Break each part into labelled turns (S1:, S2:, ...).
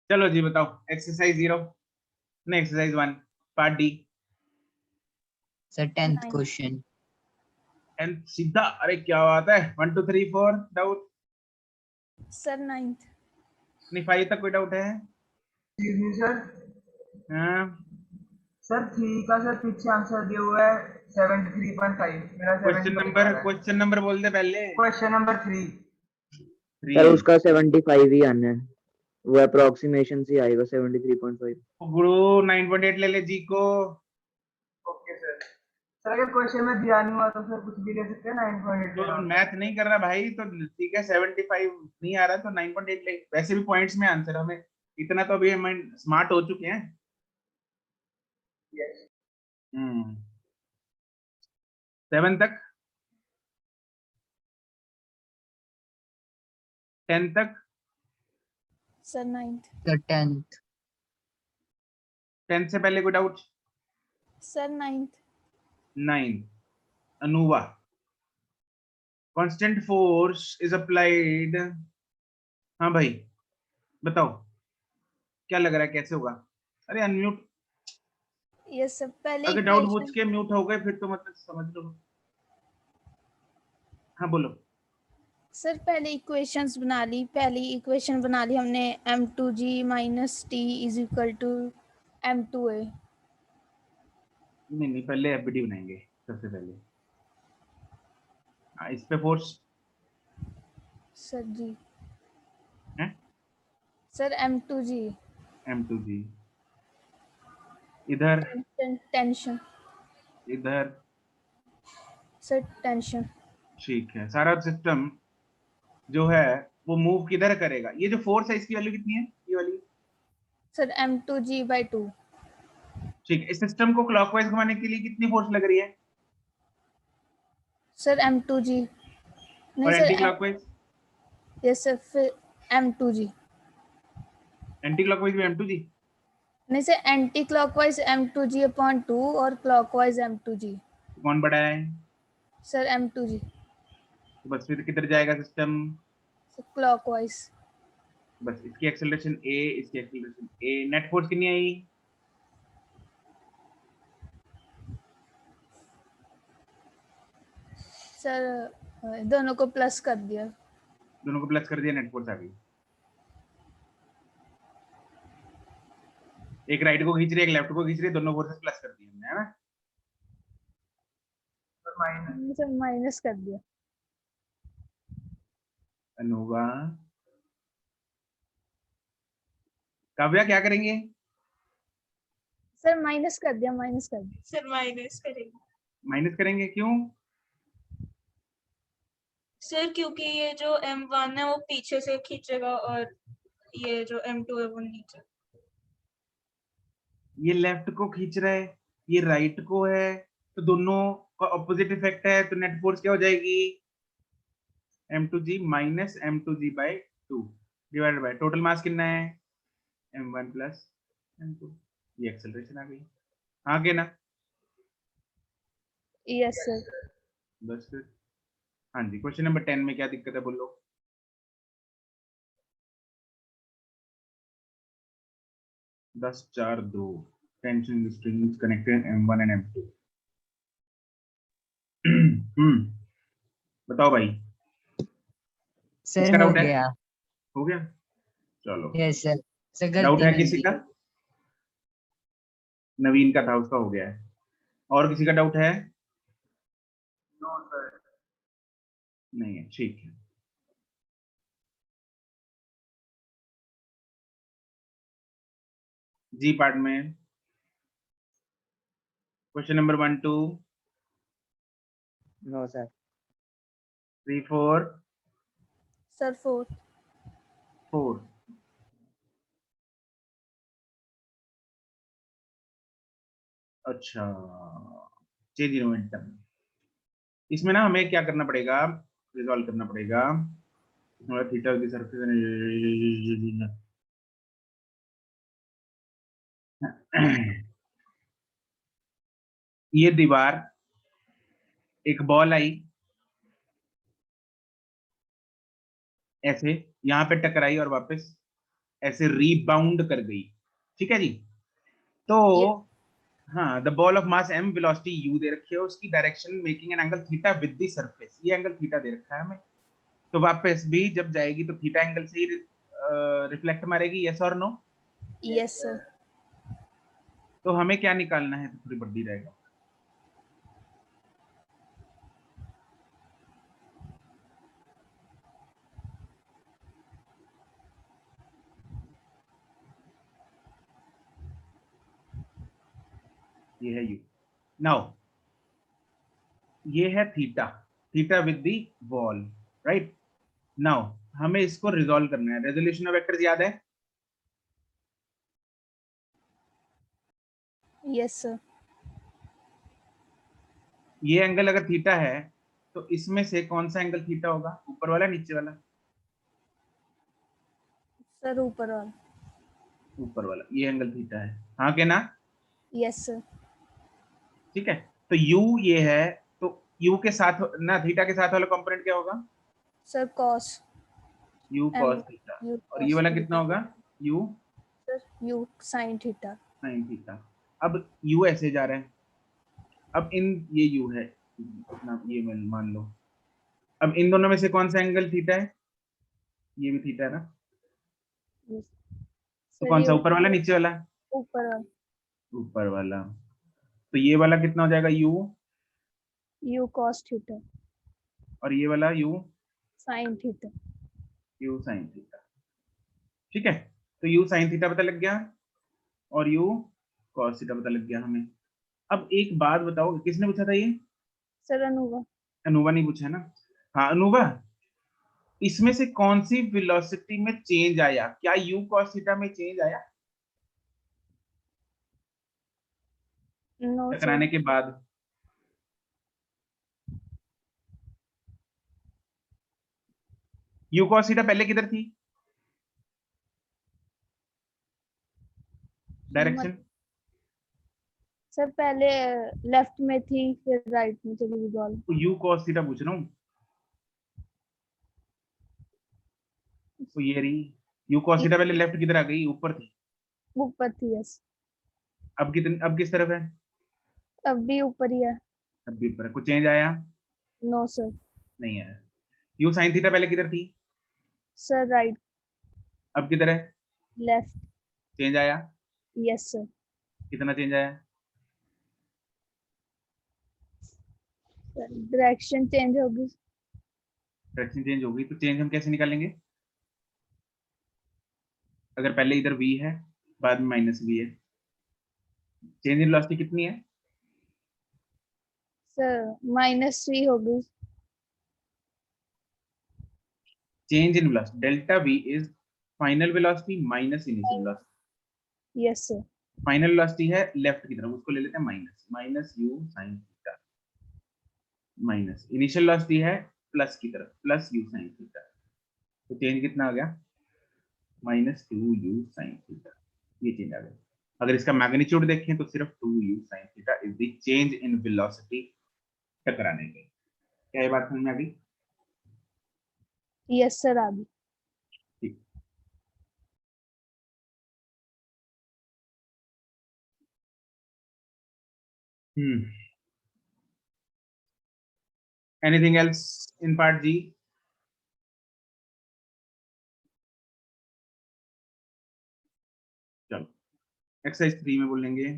S1: चलो जी बताओ, एक्सरसाइज 0 नहीं exercise 1 part D.
S2: Sir 10th
S3: 9.
S2: Question.
S1: And सीधा, अरे क्या बात है, 1 2 3 4 डाउट
S3: सर 9th.
S1: नहीं, 5 तक कोई डाउट है?
S4: जी सर।
S1: हाँ
S4: सर 3 का सर पीछे आंसर दिया हुआ है 73.5, मेरा 70 दिखा रहा है।
S1: क्वेश्चन नंबर बोल दे पहले।
S4: Question number 3।
S5: सर उसका 75 ही आना है, वो अप्रोक्सीमेशन से आएगा 73.5।
S1: गुरु 9.8 ले ले जी को।
S4: Okay sir. सर अगर क्वेश्चन में दिया नहीं हुआ तो सर कुछ भी ले सकते हैं, 9.8
S1: तो
S4: लेना होता है।
S1: मैथ नहीं कर रहा भाई तो ठीक है, 75 नहीं आ रहा तो 9.8 ले। वैसे भी पॉइंट्स में आंसर, हमें इतना तो अभी हम स्मार्ट हो चुके हैं।
S4: यस।
S1: 7 तक, 10 तक,
S3: सर 9th.
S2: Sir 10th।
S1: 10 से पहले कोई डाउट?
S3: Sir 9th.
S1: 9 अनूवा, कांस्टेंट फोर्स इज अप्लाइड। हाँ भाई बताओ, क्या लग रहा है कैसे होगा? अरे अनम्यूट,
S3: यस सर. पहले
S1: अगर डाउट पूछ
S3: इक्वेशन.
S1: के म्यूट हो गए फिर तो मतलब समझ लो। हाँ बोलो।
S3: सर पहले इक्वेशंस बना ली. पहली इक्वेशन बना ली हमने, m2g minus T is equal to m2a.
S1: नहीं पहले एफबीडी बनाएंगे सबसे पहले। इस पे फोर्स
S3: सर जी.
S1: है
S3: सर m2g.
S1: m2g, इधर
S3: टेंशन.
S1: इधर।
S3: Sir tension.
S1: ठीक है, सारा सिस्टम जो है वो मूव किधर करेगा? ये जो फोर्स है इसकी वैल्यू कितनी है, ये वाली?
S3: Sir m2g/2.
S1: ठीक है, इस सिस्टम को क्लॉकवाइज घुमाने के लिए कितनी फोर्स लग रही है?
S3: Sir m2g. नहीं
S1: और
S3: sir
S1: anti clockwise?
S3: Yes sir फिर m2g.
S1: एंटी क्लॉकवाइज भी m2g?
S3: नहीं सर एंटी क्लॉकवाइज m2g/2 और क्लॉकवाइज m2g.
S1: कौन बड़ा है?
S3: Sir m2g.
S1: तो बस फिर किधर जाएगा सिस्टम?
S3: Sir clockwise.
S1: बस इसकी एक्सेलरेशन a, इसकी एक्सेलरेशन a। नेट फोर्स कितनी आई?
S3: सर दोनों को प्लस कर दिया.
S1: दोनों को प्लस कर दिया, नेट फोर्स आ गई। एक राइट को खींच रही है, एक लेफ्ट को खींच रही है, दोनों फोर्सेस प्लस कर दी हमने, है ना?
S3: सर माइनस कर दिया.
S1: अनोवा, काव्या क्या करेंगे?
S3: सर माइनस कर दिया. माइनस कर दिया.
S6: सर माइनस करेंगे
S1: माइनस करेंगे, क्यों?
S6: सर क्योंकि ये जो m1 है वो पीछे से खींचेगा और ये जो m2 है वो नीचे।
S1: ये लेफ्ट को खींच रहा है, ये राइट को है, तो दोनों का ऑपोजिट इफेक्ट है, तो नेट फोर्स क्या हो जाएगी? m2g minus m2g/2 divided by total mass कितना है? m1 plus m2। ये एक्सेलरेशन आ गई, आगे ना?
S3: Yes sir.
S1: बस फिर। हाँ जी, क्वेश्चन नंबर 10 में क्या दिक्कत है बोलो? दस चार दो, tension strings connected m1 and m2। बताओ भाई,
S2: सर
S1: किसका
S2: हो
S1: डाउट है?
S2: गया।
S1: हो गया, चलो।
S2: Yes sir. सर
S1: डाउट
S2: गलती
S1: है
S2: मिल
S1: किसी
S2: गई।
S1: का? नवीन का था, उसका हो गया है। और किसी का डाउट है?
S4: No sir.
S1: नहीं है, ठीक है। जी पार्ट में question number 1 2
S5: no sir.
S1: 3 4
S3: sir 4.
S1: 4। अच्छा, चेंज इन मोमेंटम। इसमें ना हमें क्या करना पड़ेगा, रिजॉल्व करना पड़ेगा। थीटा की सरफेस, ये दीवार, एक बॉल आई ऐसे, यहाँ पे टकराई और वापस ऐसे रीबाउंड कर गई, ठीक है जी। तो हाँ, the ball of mass m velocity u दे रखी है, उसकी direction making an angle theta with the surface, ये एंगल थीटा दे रखा है हमें। तो वापस भी जब जाएगी तो थीटा एंगल से ही रिफ्लेक्ट मारेगी, यस और नो?
S3: Yes sir.
S1: तो हमें क्या निकालना है, तो थोड़ी बड़ी रहेगा। ये है u। नाउ ये है theta, theta with the ball, right. Now हमें इसको रिजॉल्व करना है। रेजोल्यूशन ऑफ वेक्टर्स याद है?
S3: Yes sir.
S1: ये एंगल अगर थीटा है तो इसमें से कौन सा एंगल थीटा होगा, ऊपर वाला नीचे वाला?
S3: सर ऊपर वाला।
S1: ऊपर वाला, ये एंगल थीटा है, हाँ के ना?
S3: Yes sir.
S1: ठीक है, तो u ये है, तो u के साथ ना, थीटा के साथ वाला कंपोनेंट क्या होगा?
S3: Sir cos.
S1: u cos theta. और ये वाला कितना होगा? u
S3: sir you sine theta.
S1: sin theta. अब u ऐसे जा रहा है, अब इन ये u है अपना, ये मान लो। अब इन दोनों में से कौन सा एंगल थीटा है? ये भी थीटा है ना? तो कौन सा, ऊपर वाला नीचे वाला?
S3: ऊपर वाला।
S1: ऊपर वाला। तो ये वाला कितना हो जाएगा, u,
S3: यू कॉस थीटा।
S1: और ये वाला u
S3: sine theta.
S1: u sin theta. ठीक है, तो u sin थीटा पता लग गया और u cos थीटा पता लग गया हमें। अब एक बात बताओ, किसने पूछा था ये?
S3: सर अनुभव।
S1: अनूवा नहीं पूछा ना? हाँ अनूवा, इसमें से कौन सी वेलोसिटी में चेंज आया? क्या u cos थीटा में चेंज आया
S3: नो
S1: टकराने
S3: सर।
S1: के बाद? u cos थीटा पहले किधर थी डायरेक्शन?
S3: सर पहले लेफ्ट में थी, फिर राइट में चली गई बॉल।
S1: तो u cos थीटा पूछ रहा हूँ, तो ये रही u cos थीटा, पहले लेफ्ट किधर आ गई, ऊपर थी,
S3: ऊपर थी। यस।
S1: अब कितनी, अब किस तरफ है?
S3: अब भी ऊपर ही है।
S1: अब भी ऊपर है। कुछ चेंज आया?
S3: No sir.
S1: नहीं आया। u sin थीटा पहले किधर थी,
S3: सर राइट।
S1: अब किधर है?
S3: लेफ्ट।
S1: चेंज आया?
S3: Yes sir.
S1: कितना चेंज आया?
S3: डायरेक्शन चेंज होगी।
S1: डायरेक्शन चेंज हो गई, तो चेंज हम कैसे निकालेंगे? अगर पहले इधर v है, बाद में माइनस v है, चेंज इन वेलोसिटी कितनी है?
S3: सर -3 होगी।
S1: Change in velocity delta v is final velocity minus initial velocity.
S3: Yes sir.
S1: Final velocity है लेफ्ट की तरफ, उसको ले लेते हैं minus, minus u sin theta, minus initial velocity है प्लस की तरफ, प्लस u sin थीटा। तो चेंज कितना आ गया? -2u sin थीटा, ये चेंज आ गया। अगर इसका मैग्नीट्यूड देखें तो सिर्फ 2u sin theta is the change in velocity टकराने के। क्या ये बात समझ में आ गई?
S3: यस सर आ गई।
S1: ठीक। Anything else in part G? चलो एक्सरसाइज 3 में बोलेंगे।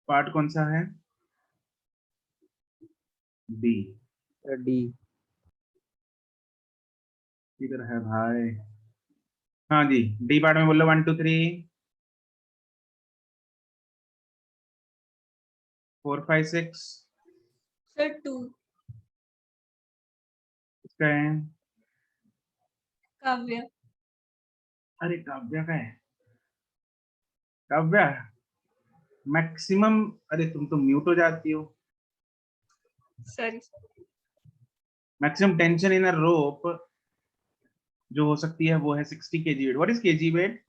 S1: पार्ट कौन सा है? डी।
S5: डी।
S1: किधर है भाई? हाँ जी, डी पार्ट में बोलो 1 2 3 4 5 6।
S6: सर 2
S1: इसका है,
S6: काव्य।
S1: अरे काव्या का है, काव्या मैक्सिमम, अरे तुम तो म्यूट हो जाती हो।
S6: Sorry
S1: maximum tension in a rope जो हो सकती है वो है 60 kg weight. What is kg weight?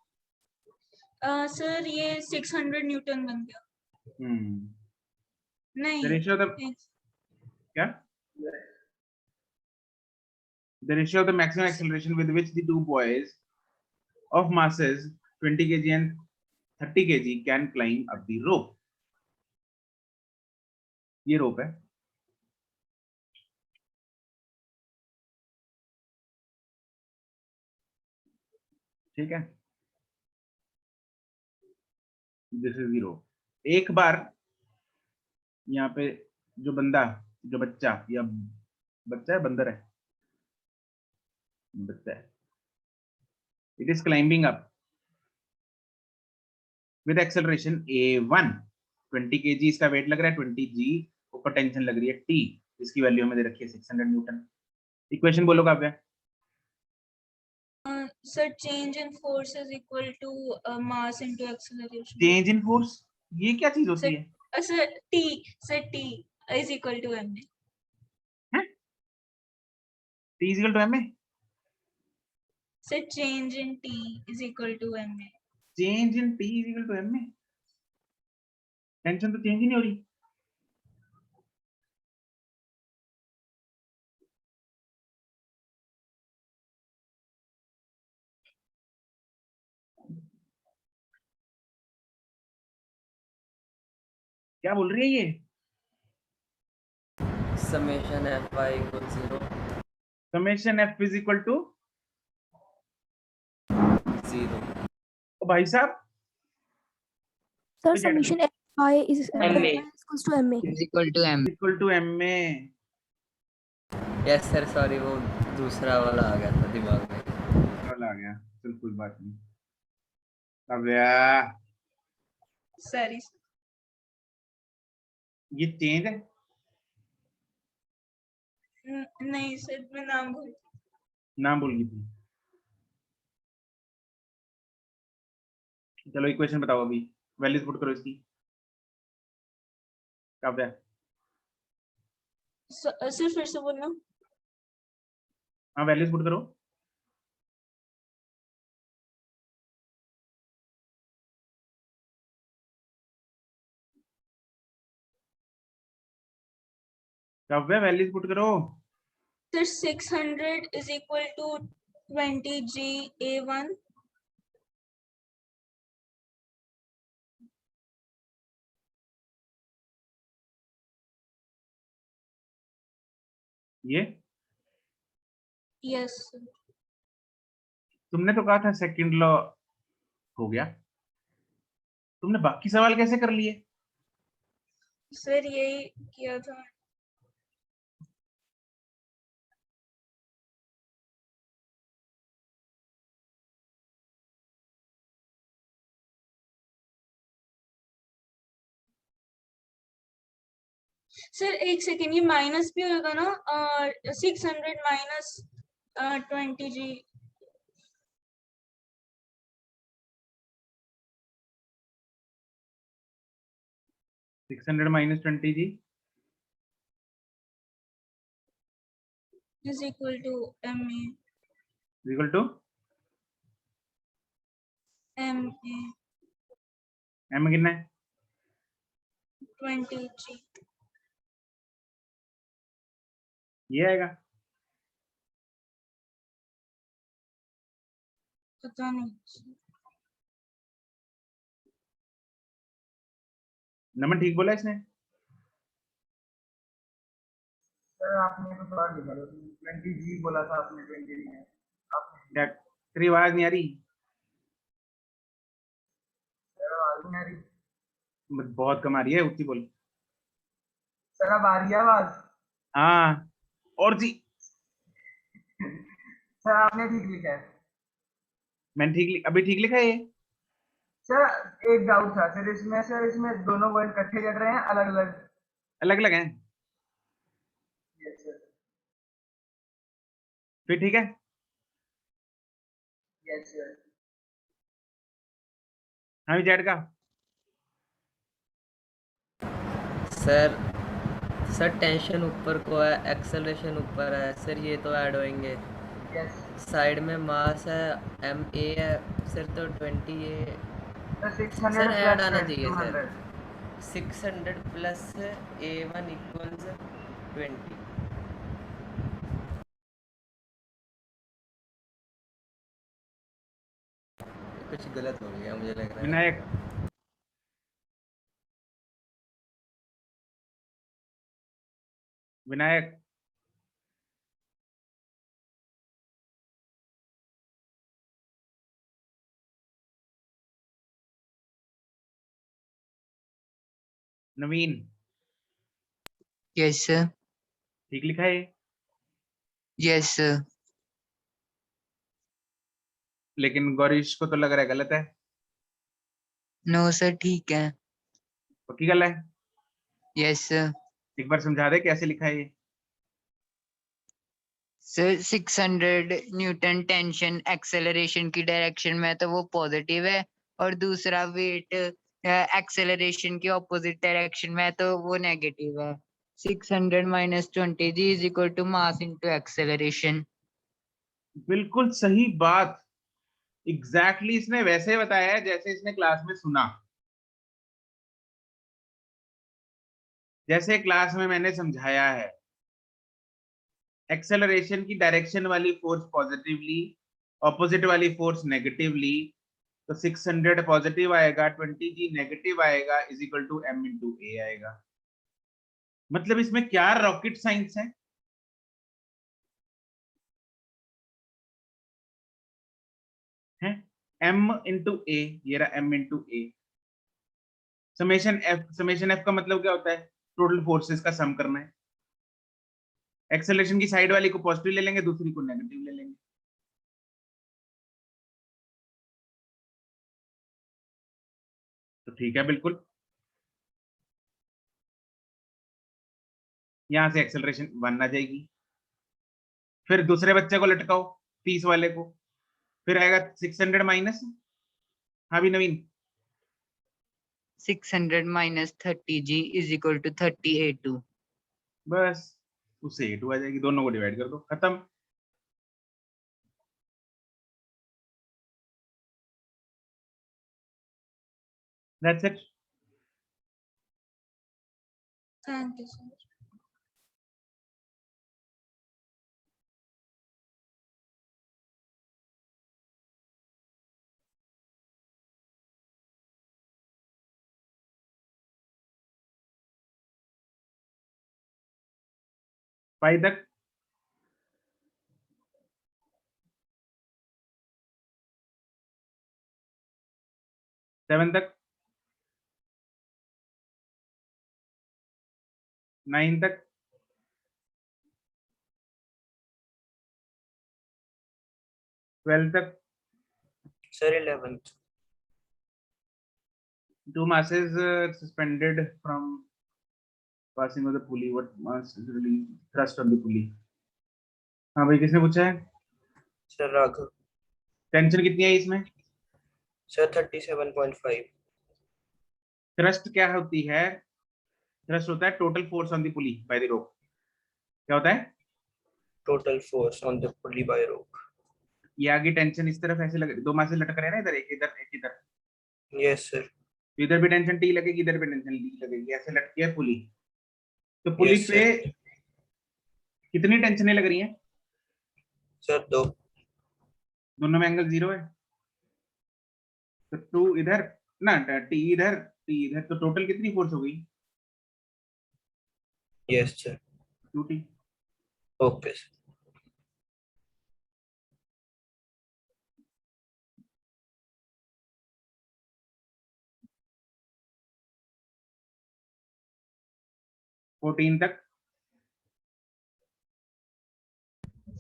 S6: Sir ये 600 न्यूटन बन गया।
S1: द
S6: नहीं
S1: रेशियो ऑफ द, क्या the ratio of the maximum acceleration with which the two boys of masses 20 kg and 30 kg can climb up the rope. ये rope है. ठीक है. This is the rope. एक बार यहाँ पे जो बंदा, जो बच्चा या बच्चा है, बंदर है, बच्चा है, it is climbing up with acceleration a1, 20 kg इसका वेट लग रहा है, 20 g ऊपर टेंशन लग रही है t, इसकी वैल्यू हमें दे रखी है 600 न्यूटन. इक्वेशन बोलो Kavya.
S6: Sir, change in force is equal to mass into acceleration.
S1: Change in force, ये क्या चीज होती है?
S6: Sir, T is equal to ma.
S1: t is equal to ma.
S6: Sir, change in T is equal to ma.
S1: Change in t is equal to ma. Tension तो change ही नहीं हो रही. क्या बोल रही है ये?
S7: summation fy equals 0
S1: summation f is equal to
S7: 0
S1: ओ भाई साहब,
S8: Sir,
S1: तो
S8: summation fi is
S7: MA.
S8: equals to ma.
S2: is equal to m.
S1: equal to ma.
S7: yes sir sorry वो दूसरा वाला आ गया था दिमाग में.
S1: चल आ गया, चल कोई बात नहीं. काव्या,
S6: Sorry.
S1: ये चेंज है.
S6: नहीं सर, मैं नाम भूल.
S1: नाम भूल गई थी. चलो इक्वेशन बताओ अभी, वैल्यूज पुट करो इसकी. काव्या,
S6: सर फिर से बोलना.
S1: हाँ वैल्यूज पुट करो. काव्या वैल्यूज पुट करो.
S6: Sir, 600 is equal to 20 g a1.
S1: ये
S6: Yes sir.
S1: तुमने तो कहा था सेकंड लॉ हो गया, तुमने बाकी सवाल कैसे कर लिए?
S6: सर यही किया था. सर एक सेकेंड, ये माइनस भी होगा ना? 600 minus 20 g.
S1: 600 minus 20 g
S6: is equal to ma.
S1: is equal to
S6: ma
S1: m कितना है?
S6: 20 g.
S1: ये आएगा.
S6: पता नहीं.
S1: नमन ठीक बोला इसने.
S4: सर आपने तो बार लिखा था 20 जी बोला था आपने, 20 जी है आपने.
S1: क्या तेरी आवाज नहीं आ रही?
S4: सर आवाज नहीं आ रही.
S1: बहुत कम आ रही है, ऊंची बोल.
S4: सर अब आ रही है आवाज?
S1: हाँ और जी.
S4: सर आपने ठीक लिखा है.
S1: मैंने ठीक अभी ठीक लिखा है ये.
S4: सर एक डाउट था सर इसमें दोनों वर्ड इकट्ठे चल रहे हैं अलग अलग?
S1: अलग अलग हैं.
S4: Yes sir.
S1: फिर ठीक है.
S4: Yes sir.
S1: हाँ जेड का.
S7: सर टेंशन ऊपर को है, एक्सेलरेशन ऊपर है सर, ये तो ऐड होंगे.
S4: यस
S7: साइड में मास है एम ए है सर, तो 20 ये
S4: सर 600
S7: सर ऐड आना
S4: प्लस
S7: चाहिए
S4: 200.
S7: Sir 600 plus a1 equals 20. कुछ गलत हो गया मुझे लग रहा है।
S1: विनायक विनायक नवीन
S2: yes sir,
S1: ठीक लिखा है ये?
S2: yes sir,
S1: लेकिन गौरीश को तो लग रहा है गलत है।
S2: no sir ठीक है,
S1: पक्की गल है?
S2: yes sir,
S1: एक बार समझा दे कैसे लिखा है ये।
S2: सर 600 न्यूटन टेंशन एक्सेलरेशन की डायरेक्शन में तो वो पॉजिटिव है, और दूसरा वेट एक्सेलरेशन की ऑपोजिट डायरेक्शन में तो वो नेगेटिव है। 600 minus 20 g is equal to mass into acceleration.
S1: बिल्कुल सही बात। एग्जैक्टली इसने वैसे बताया है जैसे इसने क्लास में सुना, जैसे क्लास में मैंने समझाया है। एक्सेलरेशन की डायरेक्शन वाली फोर्स पॉजिटिवली, ऑपोजिट वाली फोर्स नेगेटिवली, तो 600 पॉजिटिव आएगा, 20g नेगेटिव आएगा, is equal to m into a आएगा। मतलब इसमें क्या रॉकेट साइंस है? m इंटू ए, ये रहा m into a. Summation f का मतलब क्या होता है? टोटल फोर्सेस का सम करना है। एक्सेलरेशन की साइड वाली को पॉजिटिव ले लेंगे, दूसरी को नेगेटिव ले लेंगे। तो ठीक है बिल्कुल। यहां से एक्सेलरेशन 1 आ जाएगी, फिर दूसरे बच्चे को लटकाओ 30 वाले को, फिर आएगा 600 माइनस, हाँ भी Naveen,
S2: 600 minus 30 g is equal to 30 A2।
S1: बस उससे A2 आ जाएगी, दोनों को डिवाइड कर दो, खत्म। That's it.
S6: Thank you sir.
S1: पाई तक 7 तक 9 तक 12 तक
S7: sir 11th।
S1: 2 masses suspended from passing of the pulley, what mass is released, thrust on the pulley। हाँ भाई, किसने पूछा है?
S7: सर राघव।
S1: टेंशन कितनी है इसमें?
S7: सर 37.5।
S1: थ्रस्ट क्या होती है? थ्रस्ट होता है total force on the pulley by the rope. क्या होता है?
S7: Total force on the pulley by rope.
S1: ये आगे टेंशन इस तरफ ऐसे लग, 2 masses लटक रहे हैं ना, इधर एक इधर एक इधर,
S7: यस सर।
S1: तो इधर भी टेंशन टी लगेगी, इधर भी टेंशन टी लगेगी, ऐसे लटकी है पुली। तो पुली
S7: Yes,
S1: पे
S7: sir.
S1: कितनी टेंशनें लग रही हैं?
S7: सर 2।
S1: दोनों में एंगल 0 है, तो 2 इधर ना, टी इधर टी इधर, तो टोटल कितनी फोर्स हो गई?
S7: Yes sir.
S1: 2t।
S7: Okay sir.
S1: Fourteen तक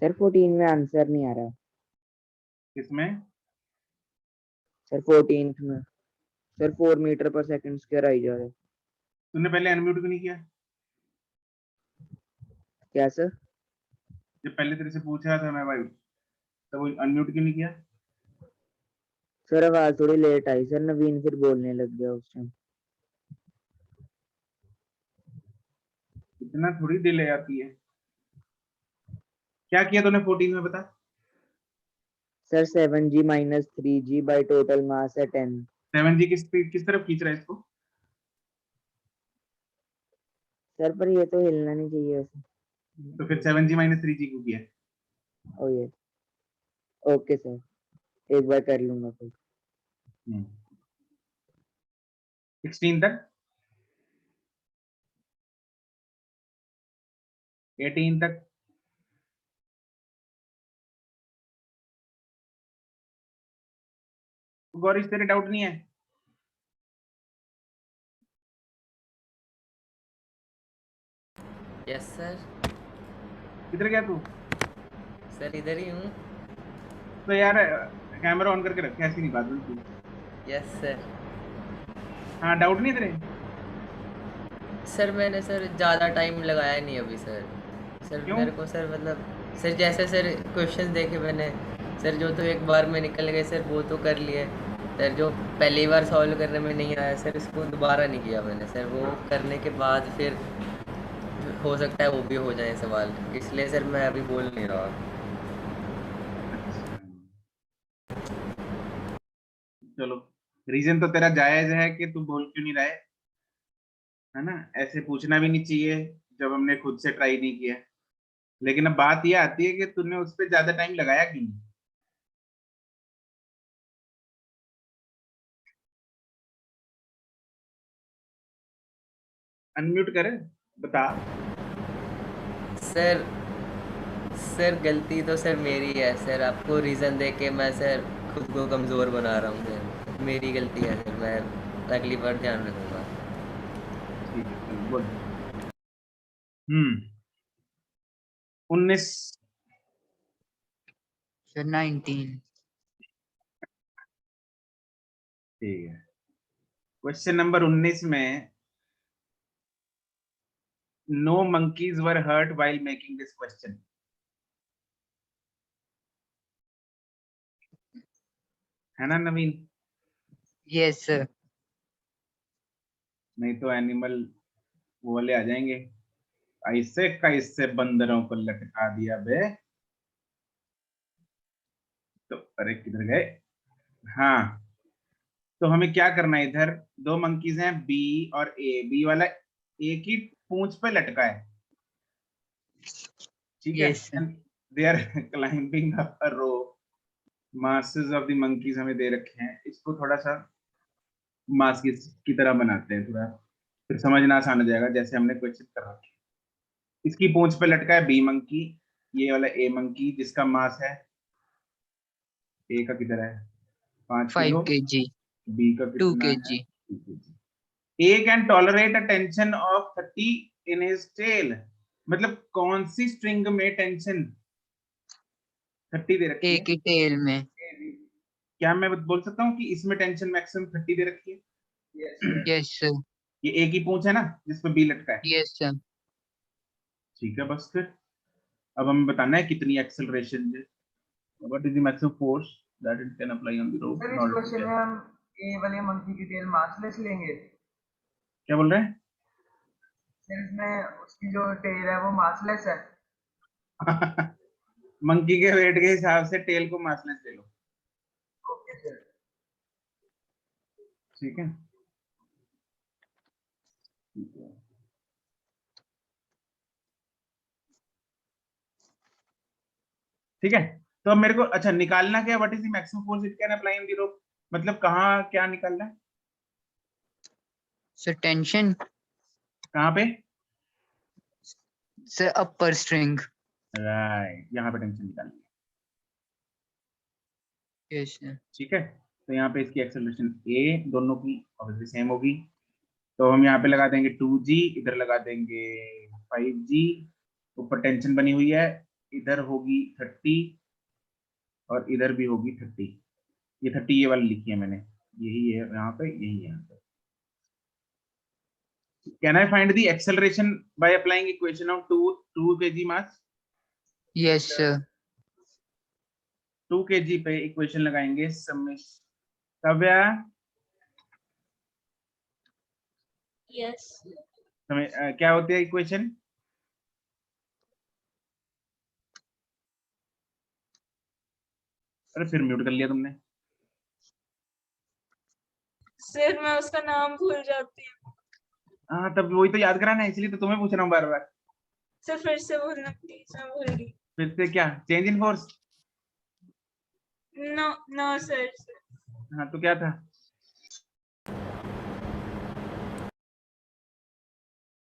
S5: सर 14 में आंसर नहीं आ रहा।
S1: किसमें?
S5: सर 14th में सर 4 मीटर पर सेकंड स्क्वायर आई जा रहा है।
S1: तूने पहले अनम्यूट क्यों नहीं किया?
S5: क्या सर?
S1: जब पहले तेरे से पूछ रहा था मैं भाई, तो वो अनम्यूट क्यों नहीं किया?
S5: सर आवाज थोड़ी लेट आई सर, नवीन फिर बोलने लग गया उस टाइम।
S1: इतना थोड़ी डिले आती है। क्या किया तूने 14 में बता?
S5: Sir 7g minus 3g by total mass है 10।
S1: 7g किस तरफ खींच रहा है इसको?
S5: सर पर ये तो हिलना नहीं चाहिए वैसे।
S1: तो फिर 7g माइनस 3g को किया?
S5: ओ ये ओके सर, एक बार कर लूंगा फिर।
S1: 16 तक, 18 तक, गौरीश तेरे डाउट नहीं है?
S7: Yes sir.
S1: किधर गया तू?
S7: सर इधर ही हूँ।
S1: तो यार कैमरा ऑन करके रख, ऐसी नहीं बात बिल्कुल।
S7: Yes sir.
S1: हाँ डाउट नहीं तेरे?
S7: सर मैंने सर ज़्यादा टाइम लगाया नहीं अभी सर। सर
S1: क्यों?
S7: मेरे को सर मतलब सर जैसे सर क्वेश्चन देखे मैंने सर, जो तो एक बार में निकल गए सर वो तो कर लिए सर, जो पहली बार सॉल्व करने में नहीं आया सर इसको दोबारा नहीं किया मैंने सर, वो करने के बाद फिर हो सकता है वो भी हो जाए सवाल, इसलिए सर मैं अभी बोल नहीं रहा।
S1: चलो रीजन तो तेरा जायज है कि तू बोल क्यों नहीं रहा है ना? ऐसे पूछना भी नहीं चाहिए जब हमने खुद से ट्राई नहीं किया। लेकिन अब बात ये आती है कि तूने उस पर ज्यादा टाइम लगाया क्यों नहीं? अनम्यूट कर, बता।
S7: सर सर गलती तो सर मेरी है सर, आपको रीज़न दे के मैं सर खुद को कमज़ोर बना रहा हूँ सर, मेरी गलती है सर, मैं अगली बार ध्यान रखूँगा।
S1: ठीक है चलो बोल। 19
S2: सर 19।
S1: ठीक है, क्वेश्चन नंबर 19 में no monkeys were hurt while making this question। है ना नवीन?
S2: Yes sir.
S1: नहीं तो एनिमल वो वाले आ जाएंगे, ऐसे कैसे बंदरों को लटका दिया बे। तो अरे किधर गए? हाँ तो हमें क्या करना है, इधर दो मंकीज हैं बी और ए, बी वाला ए की पूंछ पे लटका है, ठीक है?
S2: Yes sir.
S1: They are climbing up a row, masses of the monkeys हमें दे रखे हैं, इसको थोड़ा सा मास की तरह बनाते हैं, थोड़ा फिर समझना आसान हो जाएगा जैसे हमने क्वेश्चन कर रखा है। इसकी पूंछ पे लटका है बी मंकी, ये वाला ए मंकी जिसका मास है, ए का किधर है 5
S2: 5
S1: किलो,
S2: kg,
S1: बी का
S2: 2
S1: कितना है
S2: kg।
S1: 2 kg। A can tolerate a tension of 30 in his tail, मतलब कौन सी स्ट्रिंग में टेंशन 30 दे रखी है?
S2: एक ही टेल में।
S1: क्या मैं बोल सकता हूँ कि इसमें टेंशन मैक्सिमम 30 दे रखी है?
S2: Yes sir.
S1: ये एक ही पूंछ है ना जिसपे बी लटका है,
S2: यस सर।
S1: ठीक है? बस फिर अब हमें बताना है कितनी एक्सेलरेशन है, what is the maximum force that it can apply on the rope
S4: sir
S1: in
S4: इस
S1: ऑर्डर टू
S4: क्वेश्चन में हम ए वाले मंकी की टेल मासलेस लेंगे।
S1: क्या बोल रहे हैं?
S4: सर इसमें उसकी जो टेल है वो मासलेस है।
S1: मंकी के वेट के हिसाब से टेल को मासलेस ले लो,
S4: ओके सर।
S1: ठीक है? ठीक है, तो अब मेरे को अच्छा निकालना क्या, what is the maximum force it can apply on the रोप, मतलब कहाँ क्या निकालना है?
S2: सर टेंशन
S1: कहाँ पे?
S2: सर अपर स्ट्रिंग।
S1: राइट, यहाँ पे टेंशन निकालनी है,
S2: यस सर।
S1: ठीक है? तो यहाँ पे इसकी एक्सेलरेशन ए दोनों की ऑब्वियसली सेम होगी, तो हम यहाँ पे लगा देंगे 2g, इधर लगा देंगे 5g, ऊपर टेंशन बनी हुई है, इधर होगी 30 और इधर भी होगी 30, ये 30 ये वाली लिखी है मैंने, यही है यहाँ पे, यही है यहाँ पे। Can I find the acceleration by applying equation of 2 kg mass?
S2: Yes sir.
S1: 2 kg पे इक्वेशन लगाएंगे काव्या,
S6: यस
S1: क्या होती है इक्वेशन? अरे फिर म्यूट कर लिया तुमने।
S6: सर मैं उसका नाम भूल जाती हूँ।
S1: हाँ तब वही तो याद कराना है, इसलिए तो तुम्हें पूछ रहा हूँ बार बार।
S6: सर फिर से बोलना प्लीज, मैं भूल गई।
S1: फिर से क्या, change in force?
S6: No no sir.
S1: हाँ तो क्या था?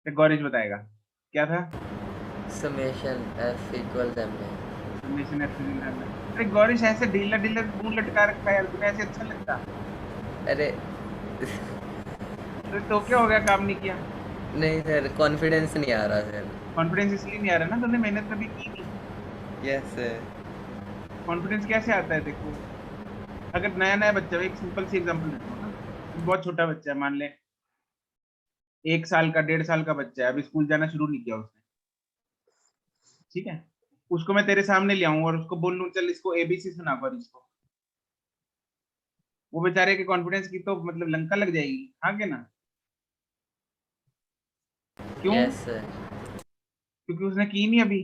S1: तो गौरीश बताएगा क्या था।
S7: Summation F equals M A.
S1: Summation F is in. अरे गौरीश ऐसे ढीला ढीला मुंह लटका रखा है यार तूने, ऐसे अच्छा लगता।
S7: अरे
S1: तो क्या हो गया, काम नहीं किया।
S7: नहीं सर, कॉन्फिडेंस नहीं आ रहा सर।
S1: कॉन्फिडेंस इसलिए नहीं आ रहा ना, तूने मेहनत कभी की नहीं।
S7: Yes sir.
S1: कॉन्फिडेंस कैसे आता है देखो, अगर नया नया बच्चा, एक सिंपल सी एग्जांपल देता हूँ ना, बहुत छोटा बच्चा है, मान ले 1 साल का 1.5 साल का बच्चा है, अभी स्कूल जाना शुरू नहीं किया उसने, ठीक है। उसको मैं तेरे सामने ले आऊं और उसको बोल लूं चल इसको एबीसी सुना पर इसको, वो बेचारे के कॉन्फिडेंस की तो मतलब लंका लग जाएगी, हाँ के ना। क्यों?
S7: Yes sir.
S1: क्योंकि उसने की नहीं अभी,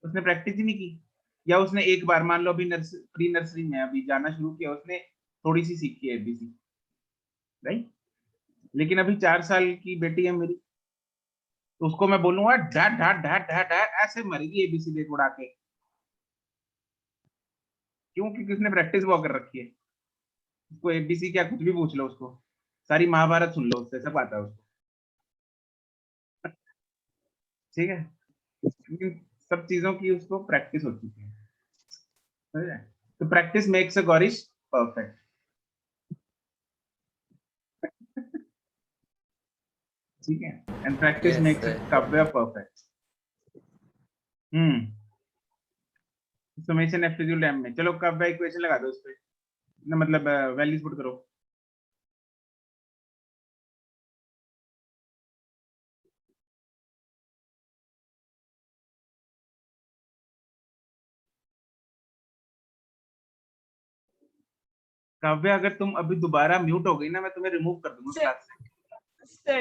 S1: उसने प्रैक्टिस ही नहीं की। या उसने एक बार, मान लो अभी प्री नर्सरी में अभी जाना शुरू किया, उसने थोड़ी सी सीखी है एबीसी, राइट। लेकिन अभी 4 साल की बेटी है मेरी, तो उसको मैं बोलूंगा ढाट ढाट ढाट ढाट ढाट, ऐसे मरेगी एबीसी देख उड़ा के। क्यों? क्योंकि उसने प्रैक्टिस वो कर रखी है। उसको एबीसी क्या कुछ भी पूछ लो उसको, सारी महाभारत सुन लो उससे, सब आता है उसको, ठीक है। लेकिन सब चीजों की उसको प्रैक्टिस हो चुकी है, समझ रहे? तो practice makes a Gaurish perfect. ठीक है, and practice
S7: yes
S1: makes a
S7: sir.
S1: Kavya perfect. Summation F is M में, चलो काव्य इक्वेशन लगा दो उस पे ना, मतलब वैल्यूज पुट करो। काव्य अगर तुम अभी दोबारा म्यूट हो गई ना, मैं तुम्हें रिमूव कर दूंगा
S6: सर
S1: क्लास से।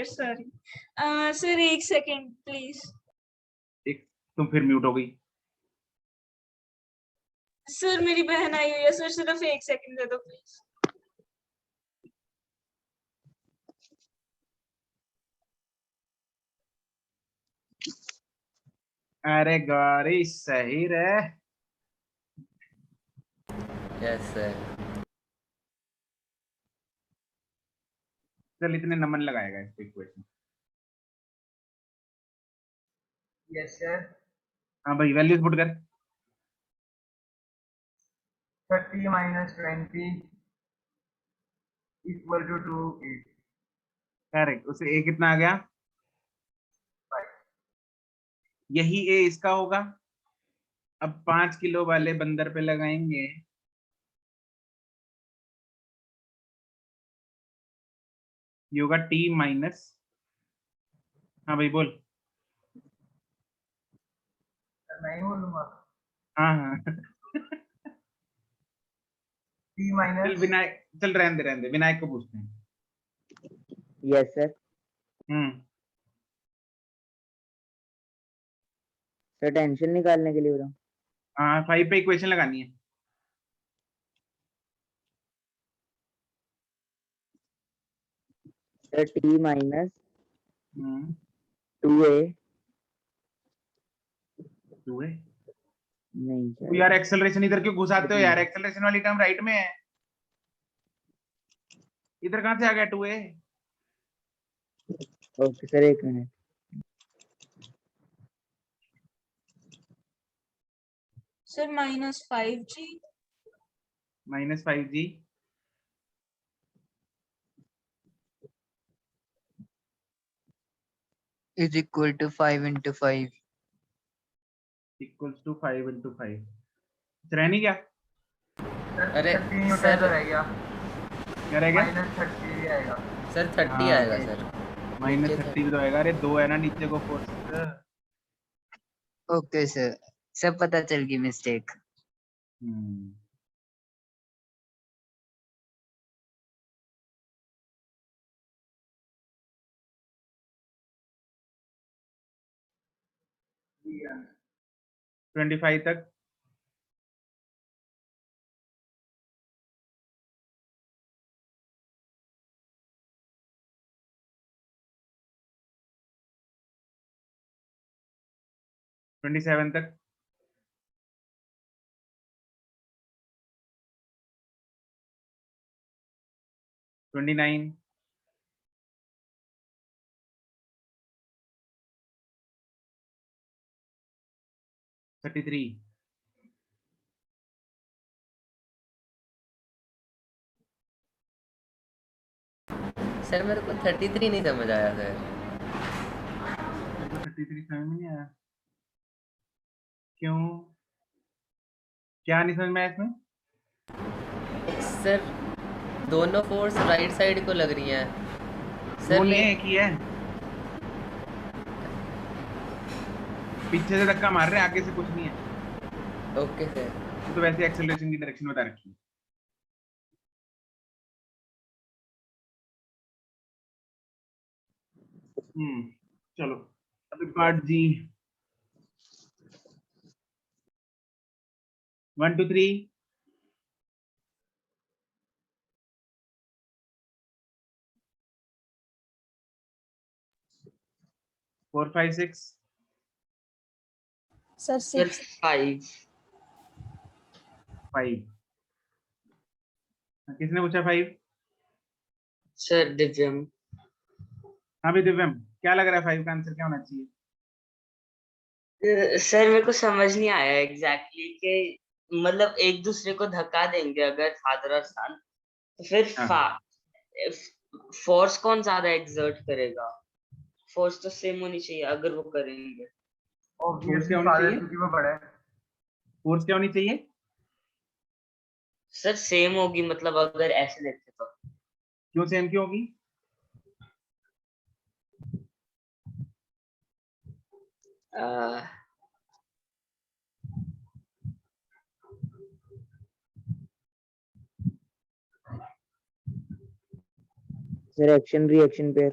S6: सॉरी सर, एक सेकेंड प्लीज।
S1: एक, तुम फिर म्यूट हो गई।
S6: सर मेरी बहन आई हुई है सर, सिर्फ एक सेकेंड दे दो प्लीज।
S1: अरे गौरी सही रे।
S7: Yes sir.
S1: चल इतने नमन लगाएगा इस पे इक्वेशन।
S4: Yes sir.
S1: हाँ भाई वैल्यूज पुट कर।
S4: 30 माइनस 20 इक्वल टू 2
S1: करेक्ट, उसे ए कितना आ गया, यही ए इसका होगा। अब 5 किलो वाले बंदर पे लगाएंगे, ये होगा टी माइनस, हाँ भाई बोल।
S4: नहीं बोलूंगा।
S1: हाँ हाँ
S4: टी
S1: चल
S4: माइनस
S1: विनायक, चल रहने दे विनायक को पूछते हैं।
S5: Yes sir.
S1: Hmm
S5: sir tension निकालने के लिए बताओ।
S1: हाँ 5 पे इक्वेशन लगानी है।
S5: Sir T minus
S1: hmm
S5: 2a,
S1: two है।
S5: नहीं
S1: तो यार
S5: सर
S1: एक्सेलरेशन इधर क्यों घुसाते हो यार, एक्सेलरेशन वाली टर्म राइट में है, इधर कहाँ से आ गया 2a।
S5: ओके सर, एक minute.
S6: Sir -5g
S1: -5g
S2: is equal to 5 into 5.
S1: Equals to 5 into 5। रहनी क्या,
S7: अरे
S4: 30 न्यूटन
S7: सर,
S4: तो रह गया।
S1: क्या रह गया?
S4: -30 आएगा।
S7: सर 30
S1: हाँ,
S7: आएगा सर।
S1: माइनस
S7: नीचे
S1: 30 तो आएगा। अरे 2 है ना नीचे को फोर्स।
S2: ओके सर, सब पता चल गई मिस्टेक।
S1: हम्म
S4: ठीक है।
S1: 25 तक। ट्वेंटी सेवन तक। 29। 33
S7: सर मेरे को 33 नहीं समझ आया सर।
S1: 33 समझ में नहीं आया क्यों? क्या नहीं समझ में आया इसमें?
S7: सर दोनों फोर्स राइट साइड को लग रही हैं
S1: वो
S7: सर।
S1: नहीं है, एक ही है। पीछे से धक्का मार रहे हैं, आगे से कुछ नहीं है।
S7: Okay sir.
S1: तो वैसे एक्सेलरेशन की डायरेक्शन बता रखी है। चलो अभी पार्ट जी 1 2 3 4 5 6
S3: सर
S2: सर
S3: 6
S2: 5
S1: 5 किसने पूछा 5?
S2: सर दिव्यम।
S1: हाँ भी दिव्यम, क्या लग रहा है 5 का आंसर क्या होना चाहिए?
S2: सर मेरे को समझ नहीं आया एग्जैक्टली कि मतलब एक दूसरे को धक्का देंगे अगर फादर और सन, तो फिर
S1: हाँ।
S2: फोर्स कौन ज्यादा एक्सर्ट करेगा? फोर्स तो सेम होनी चाहिए अगर वो करेंगे।
S1: फोर्स क्या
S4: ऑब्वियसली
S1: होनी
S4: फादर
S1: चाहिए?
S4: क्योंकि वो बड़ा है।
S1: फोर्स क्या होनी चाहिए?
S2: सर सेम होगी, मतलब अगर ऐसे देखे तो।
S1: क्यों सेम क्यों होगी?
S5: Sir action reaction pair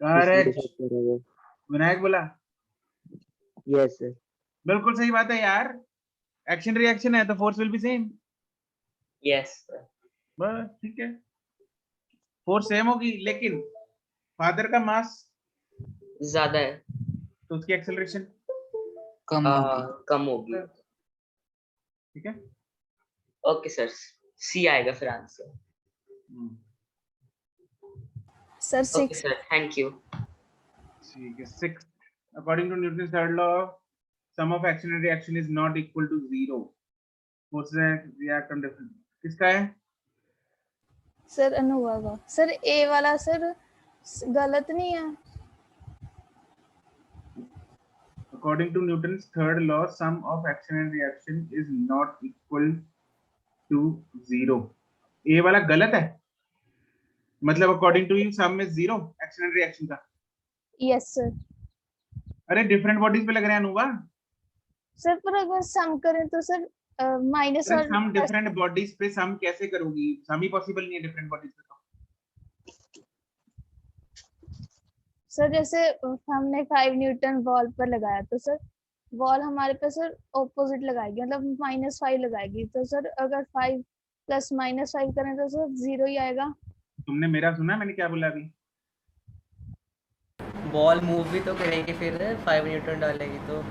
S1: correct, Vinayak बोला।
S5: Yes sir.
S1: बिल्कुल सही बात है यार, एक्शन रिएक्शन है तो force will be same.
S2: Yes
S1: बस ठीक है, फोर्स सेम होगी, लेकिन फादर का मास
S2: ज्यादा है,
S1: तो उसकी एक्सेलरेशन
S2: कम होगी।
S1: ठीक है।
S2: ओके सर, सी आएगा फिर answer.
S3: Sir
S2: okay
S3: 6
S2: sir, thank you.
S1: ठीक है। 6 according to Newton third law sum of action and reaction is not equal to 0। Force react on different, किसका है?
S3: सर अनुभव का। सर ए वाला सर गलत नहीं है।
S1: According to Newton's third law, sum of action and reaction is not equal to 0. A वाला गलत है, मतलब according to you sum is 0 action and reaction का।
S3: Yes sir.
S1: अरे डिफरेंट बॉडीज पे लग रहे हैं अनुवा।
S3: सर पर अगर सम करें तो सर माइनस और
S1: सम डिफरेंट बॉडीज पे सम कैसे करोगी? सम ही पॉसिबल नहीं है डिफरेंट बॉडीज पे।
S3: सर जैसे हमने 5 न्यूटन वॉल पर लगाया तो सर वॉल हमारे पे सर ऑपोजिट लगाएगी, मतलब -5 लगाएगी, तो सर अगर 5 + -5 करें तो सर 0 ही आएगा।
S1: तुमने मेरा सुना मैंने क्या बोला अभी?
S7: बॉल मूव भी तो करेगी फिर 5 न्यूटन डालेगी तो।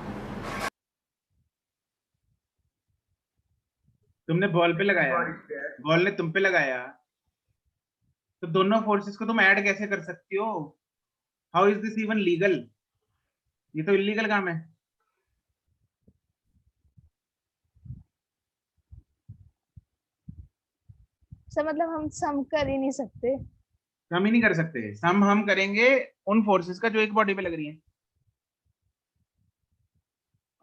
S1: तुमने बॉल पे लगाया, बॉल ने तुम पे लगाया, तो दोनों फोर्सेस को तुम ऐड कैसे कर सकती हो? How is this even legal? ये तो इलीगल काम है।
S3: सर मतलब हम सम कर ही नहीं सकते।
S1: हम ही नहीं कर सकते, सम हम करेंगे उन फोर्सेस का जो एक बॉडी पे लग रही है।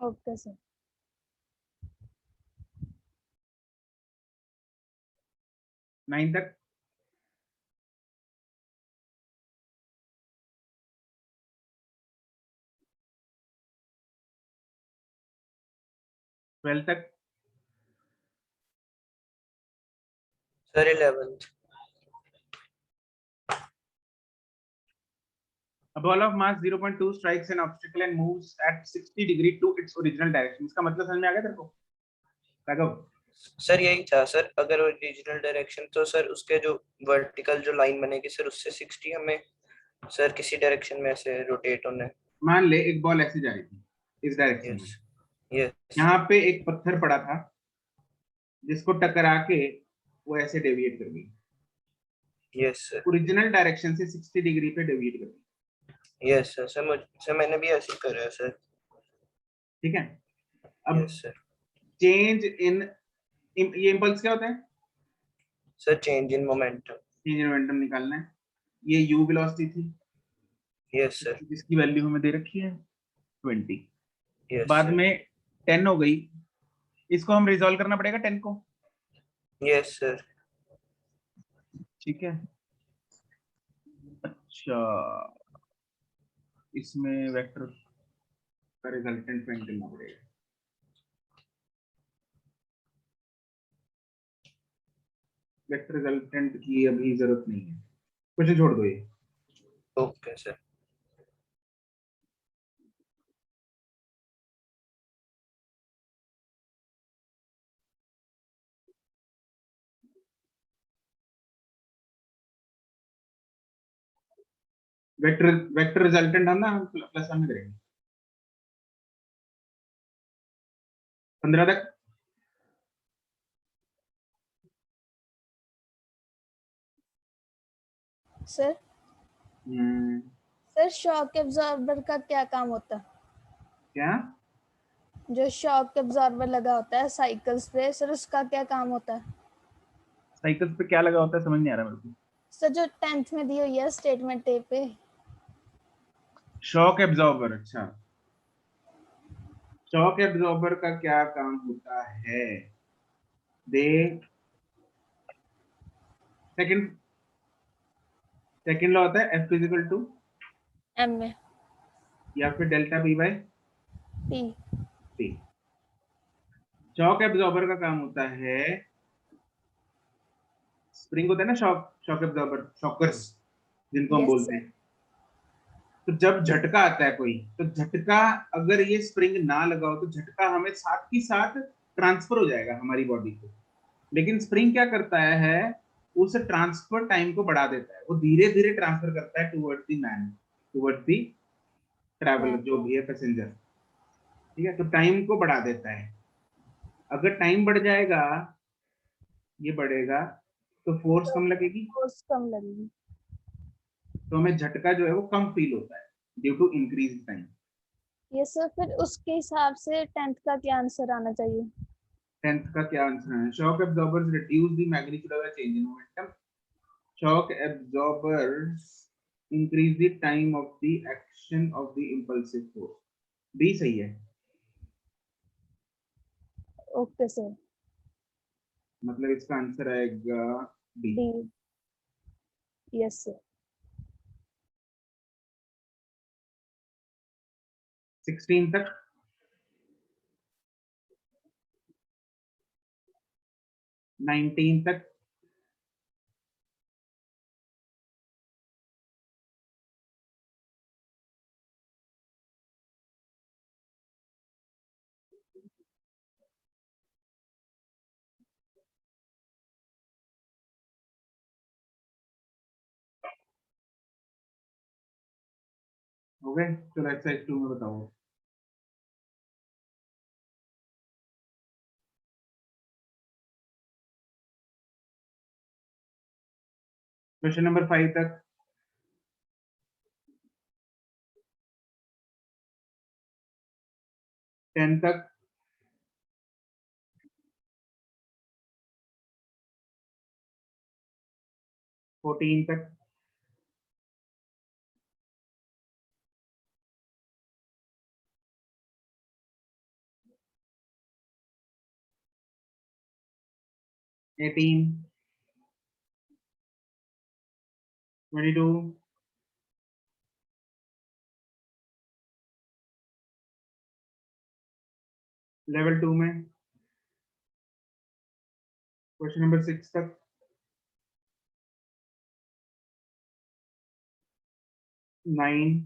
S3: Okay sir.
S1: 9 तक ट्वेल्थ तक
S9: sir 11th।
S1: A ball of mass 0.2 strikes an obstacle and moves at 60 degree to its original direction। इसका मतलब समझ में आ गया तेरे को? राघव
S9: सर यही था सर, अगर ओरिजिनल डायरेक्शन तो सर उसके जो वर्टिकल जो लाइन बनेगी सर उससे 60 हमें सर किसी डायरेक्शन में ऐसे रोटेट होना है।
S1: मान ले एक बॉल ऐसे जा रही थी इस डायरेक्शन में,
S9: यस
S1: यहाँ पे एक पत्थर पड़ा था जिसको टकरा के वो ऐसे डेविएट कर गई।
S9: Yes sir.
S1: ओरिजिनल डायरेक्शन से 60 डिग्री पे डेविएट कर गई।
S9: यस सर, सर मैंने भी ऐसे ही करा है सर।
S1: ठीक है, अब
S9: यस सर।
S1: चेंज इन ये इम्पल्स क्या होता है?
S9: Sir change in momentum.
S1: Change in momentum निकालना है। ये u वेलोसिटी थी
S9: यस सर।
S1: जिसकी वैल्यू हमें दे रखी है 20।
S9: यस
S1: बाद
S9: सर।
S1: में 10 हो गई, इसको हम रिजॉल्व करना पड़ेगा 10 को।
S9: Yes sir.
S1: ठीक है, अच्छा इसमें वेक्टर का रिजल्टेंट फाइंड करना पड़ेगा। वेक्टर रिजल्टेंट की अभी जरूरत नहीं है, कुछ छोड़ दो ये।
S9: Okay sir.
S1: Vector vector resultant हम ना प्लस वन में करेंगे 15 तक।
S3: Sir
S1: hmm,
S3: sir shock absorber का क्या काम होता है?
S1: क्या?
S3: जो शॉक एब्जॉर्बर लगा होता है साइकिल्स पे, सर उसका क्या काम होता है?
S1: साइकिल्स पे क्या लगा होता है समझ नहीं आ रहा मेरे को।
S3: सर जो 10th में दी हुई है स्टेटमेंट ए पे।
S1: शॉक एब्जॉर्बर, अच्छा शॉक एब्जॉर्बर का क्या काम होता है? दे सेकंड सेकंड लॉ होता है F इक्वल टू
S3: एम में
S1: या फिर delta B by
S3: P.
S1: T. Shock absorber का काम होता है, स्प्रिंग होता है ना, शॉक एब्जॉर्बर, शॉकर्स जिनको हम
S3: यस
S1: बोलते
S3: सर।
S1: हैं। तो जब झटका आता है कोई, तो झटका अगर ये स्प्रिंग ना लगा हो तो झटका हमें साथ ही साथ ट्रांसफर हो जाएगा हमारी बॉडी को। लेकिन स्प्रिंग क्या करता है, उस ट्रांसफर टाइम को बढ़ा देता है, वो धीरे धीरे ट्रांसफर करता है towards the man, towards the traveller जो भी है पैसेंजर। ठीक है, तो टाइम को बढ़ा देता है। अगर टाइम बढ़ जाएगा, ये बढ़ेगा, तो फोर्स कम लगेगी,
S3: फोर्स कम लगेगी।
S1: तो हमें झटका जो है वो कम फील होता है ड्यू टू इंक्रीज टाइम।
S3: ये सर फिर उसके हिसाब से 10th का क्या आंसर आना चाहिए?
S1: 10th का क्या आंसर है? Shock absorbers reduce the magnitude of the change in momentum. Shock absorbers increase the time of the action of the impulsive force. B सही है,
S3: ओके सर।
S1: मतलब इसका आंसर आएगा डी।
S3: डी। Yes sir.
S1: 16 तक। 19 तक। हो गए? चलो एक्सरसाइज 2 में बताओ। क्वेश्चन नंबर 5 तक। 10 तक। 14 तक। 18, 22, लेवल 2 में क्वेश्चन नंबर 6 तक। 9,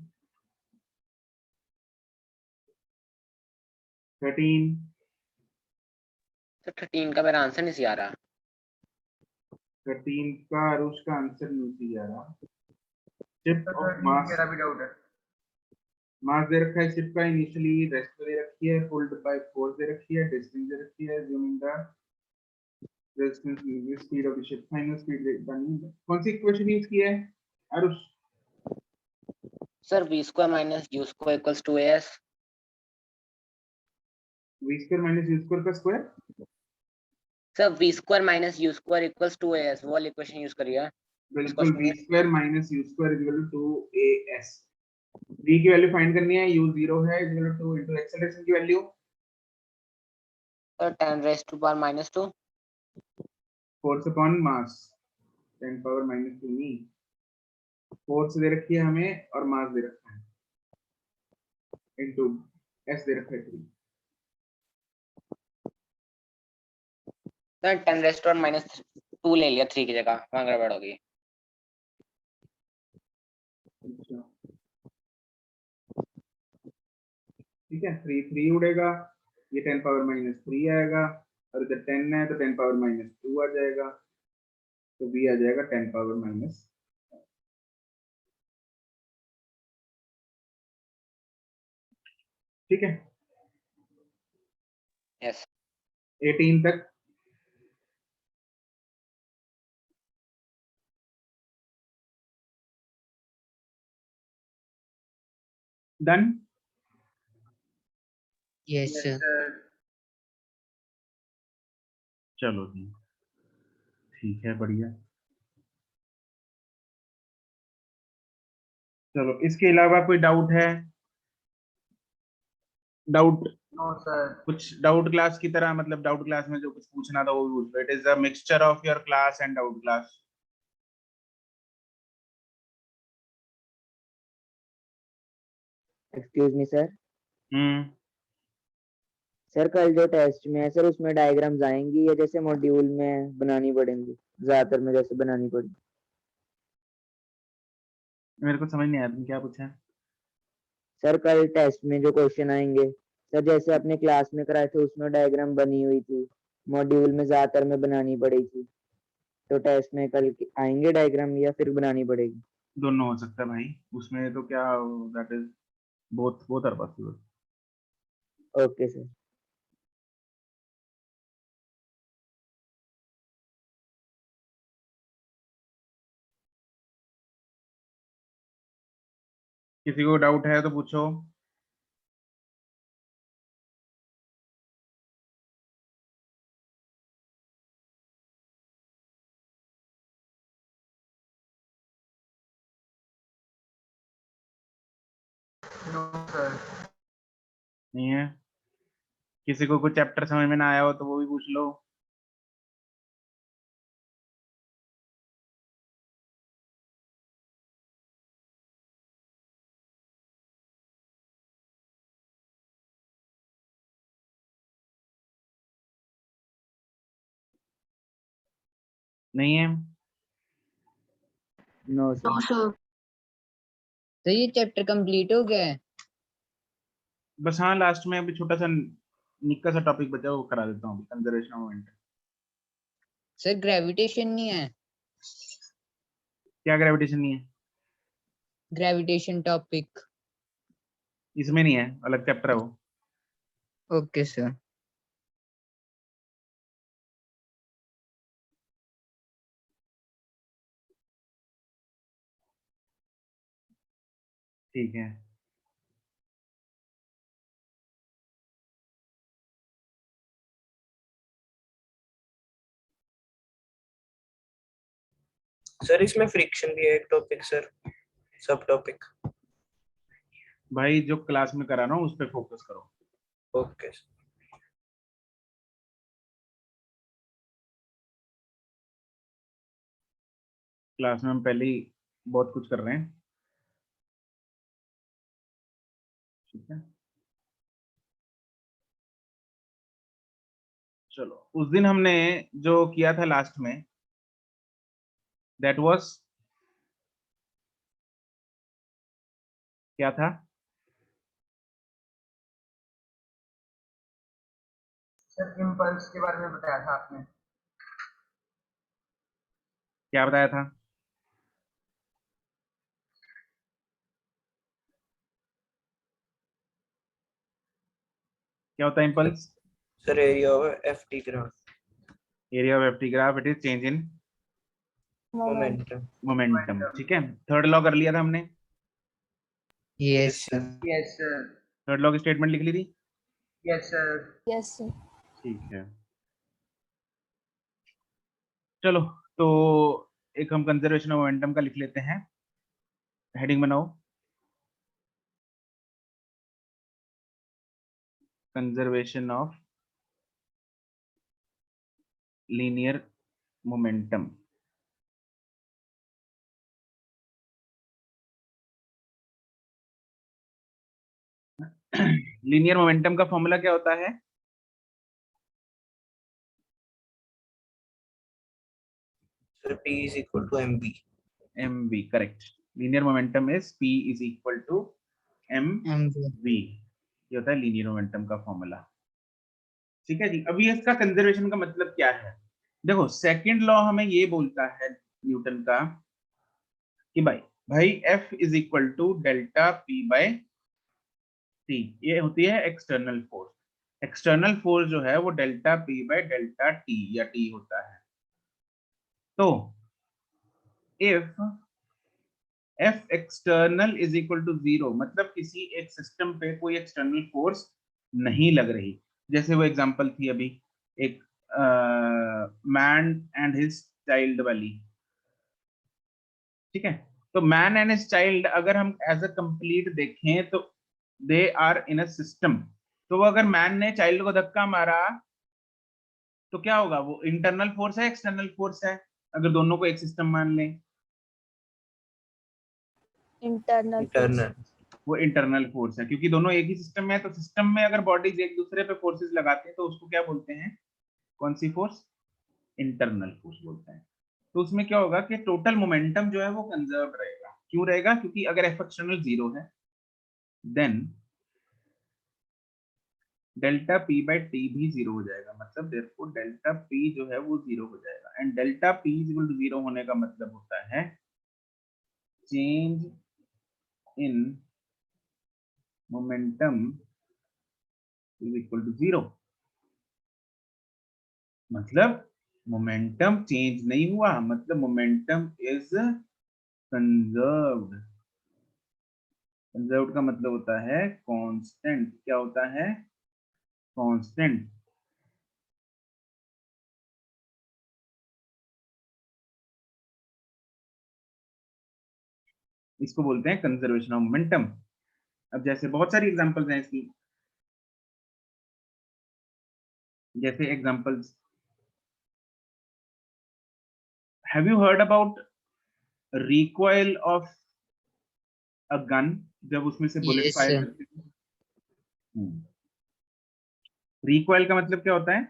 S1: 13,
S7: सर 13 का मेरा आंसर नहीं सी आ रहा।
S1: 13 का आरुष का आंसर नहीं आ रहा। शिप
S4: तो
S1: ऑफ
S4: 13
S1: मास,
S4: मेरा भी डाउट है।
S1: मास दे रखा है शिप का, इनिशियली रेस्ट दे रखी है, पुल्ड बाय फोर्स दे रखी है, डिस्टेंस दे रखी है, assuming the distance speed of the ship, final speed बनी है। कौन सी इक्वेशन यूज की है Aarush?
S7: Sir v² - u² = as।
S1: v square minus u square का square
S10: sir v square minus u square equals 2as वो वाली इक्वेशन यूज करिए इस
S1: बिल्कुल
S10: क्वेश्चन
S1: v
S10: में।
S1: Square minus u square equal to 2as। v की वैल्यू फाइंड करनी है, u 0 है इक्वल टू इनटू एक्सेलरेशन की value
S10: sir 10 raised to power minus 2
S1: force upon mass 10 power minus 2 नहीं, फोर्स दे रखी है हमें और मास दे रखा है इनटू s दे रखा है 3।
S10: Sir 10 raised to power minus 2 ले लिया 3 की जगह, वहां गड़बड़ होगी।
S1: अच्छा ठीक है, 3 उड़ेगा, ये 10 पावर माइनस 3 आएगा और इधर 10 है तो 10 पावर माइनस 2 आ जाएगा, तो b आ जाएगा 10 पावर माइनस। ठीक है,
S10: यस
S1: 18 तक done.
S2: Yes
S4: yes
S2: sir.
S4: Sir.
S1: चलो जी ठीक है, बढ़िया। चलो इसके अलावा कोई डाउट है? Doubt
S4: no sir.
S1: कुछ डाउट क्लास की तरह, मतलब डाउट क्लास में जो कुछ पूछना था वो भी पूछ लो। It is a mixture of your class and doubt class.
S5: Excuse me sir.
S1: Hmm,
S5: sir कल जो टेस्ट में है सर उसमें डायग्राम्स आएंगी या जैसे मॉड्यूल में बनानी पड़ेंगी, ज्यादातर में जैसे बनानी पड़ी?
S1: मेरे को समझ नहीं आया तुम क्या पूछा है।
S5: सर कल टेस्ट में जो क्वेश्चन आएंगे सर, जैसे अपने क्लास में कराए थे उसमें डायग्राम बनी हुई थी, मॉड्यूल में ज्यादातर में बनानी पड़ी थी, तो टेस्ट में कल आएंगे डायग्राम या फिर बनानी पड़ेगी?
S1: दोनों हो सकता है भाई, उसमें तो क्या, that is both both are possible.
S5: Okay sir.
S1: किसी को डाउट है तो पूछो।
S4: No sir.
S1: नहीं है? किसी को कुछ चैप्टर समझ में ना आया हो तो वो भी पूछ लो। नहीं है?
S5: No sir.
S2: तो ये चैप्टर कंप्लीट हो गया है?
S1: बस हाँ, लास्ट में अभी छोटा सा निक्का सा टॉपिक बचा, वो करा देता हूँ, conservation of moment.
S2: Sir gravitation नहीं है?
S1: क्या ग्रेविटेशन नहीं है?
S2: Gravitation topic.
S1: इसमें नहीं है, अलग चैप्टर है वो।
S2: Okay sir.
S1: ठीक है,
S9: सर इसमें फ्रिक्शन भी है एक टॉपिक सर, सब टॉपिक।
S1: भाई जो क्लास में करा रहा हूँ उस पर फोकस करो।
S9: ओके।
S1: क्लास में हम पहले ही बहुत कुछ कर रहे हैं। ठीक है, चलो उस दिन हमने जो किया था लास्ट में, दैट वाज क्या था?
S4: सर इम्पल्स के बारे में बताया था आपने।
S1: क्या बताया था? क्या होता है impulse?
S9: Sir area of FT graph.
S1: Area of FT graph, it is change in
S9: momentum.
S1: Momentum. ठीक है, थर्ड लॉ कर लिया था हमने।
S2: Yes
S9: yes
S2: sir.
S9: Sir.
S4: Yes sir.
S1: Third law की स्टेटमेंट लिख ली थी।
S4: Yes sir.
S3: Yes sir.
S1: ठीक है, चलो तो एक हम कंजर्वेशन ऑफ मोमेंटम का लिख लेते हैं, हेडिंग बनाओ, conservation of linear momentum. Linear momentum का फॉर्मूला क्या होता है?
S9: Sir P is equal to mv।
S1: mv, correct. Linear momentum is p is equal to mv, ये होता है लीनियर मोमेंटम का फॉर्मूला। ठीक है जी, अभी इसका कंजर्वेशन का मतलब क्या है? देखो, सेकंड लॉ हमें ये बोलता है न्यूटन का कि भाई F is equal to delta P by T, ये होती है एक्सटर्नल फोर्स। एक्सटर्नल फोर्स जो है वो delta P by delta T या T होता है। तो if F external is equal to 0, मतलब किसी एक सिस्टम पे कोई एक्सटर्नल फोर्स नहीं लग रही, जैसे वो एग्जांपल थी अभी एक मैन एंड हिज चाइल्ड वाली। ठीक है, तो मैन एंड हिज चाइल्ड अगर हम एज अ कंप्लीट देखें तो they are in a system. तो वो अगर मैन ने चाइल्ड को धक्का मारा तो क्या होगा? वो इंटरनल फोर्स है, एक्सटर्नल फोर्स है, अगर दोनों को एक सिस्टम मान लें?
S3: Internal force.
S9: इंटरनल।
S1: वो इंटरनल फोर्स है, क्योंकि दोनों एक ही सिस्टम में है। तो सिस्टम में अगर बॉडीज एक दूसरे पे फोर्सेस लगाते हैं तो उसको क्या बोलते हैं? कौन सी फोर्स? इंटरनल फोर्स बोलते हैं। तो उसमें क्या होगा कि टोटल मोमेंटम जो है वो कंजर्व रहेगा। क्यों रहेगा? क्योंकि अगर एफ एक्सटर्नल 0 है then delta P by T भी 0 हो जाएगा, मतलब देयरफॉर डेल्टा पी जो है वो 0 हो जाएगा। And delta P is equal to 0 होने का मतलब होता है change in momentum is equal to 0। मतलब मोमेंटम चेंज नहीं हुआ, मतलब मोमेंटम इज कंजर्व्ड। कंजर्व्ड का मतलब होता है कांस्टेंट। क्या होता है? कांस्टेंट। इसको बोलते हैं कंजर्वेशन ऑफ मोमेंटम। अब जैसे बहुत सारी एग्जांपल्स हैं इसकी, जैसे examples, have you heard about recoil of a gun, जब उसमें से बुलेट
S2: यस
S1: फायर
S2: सर।
S1: करते हैं? रिकॉइल का मतलब क्या होता है?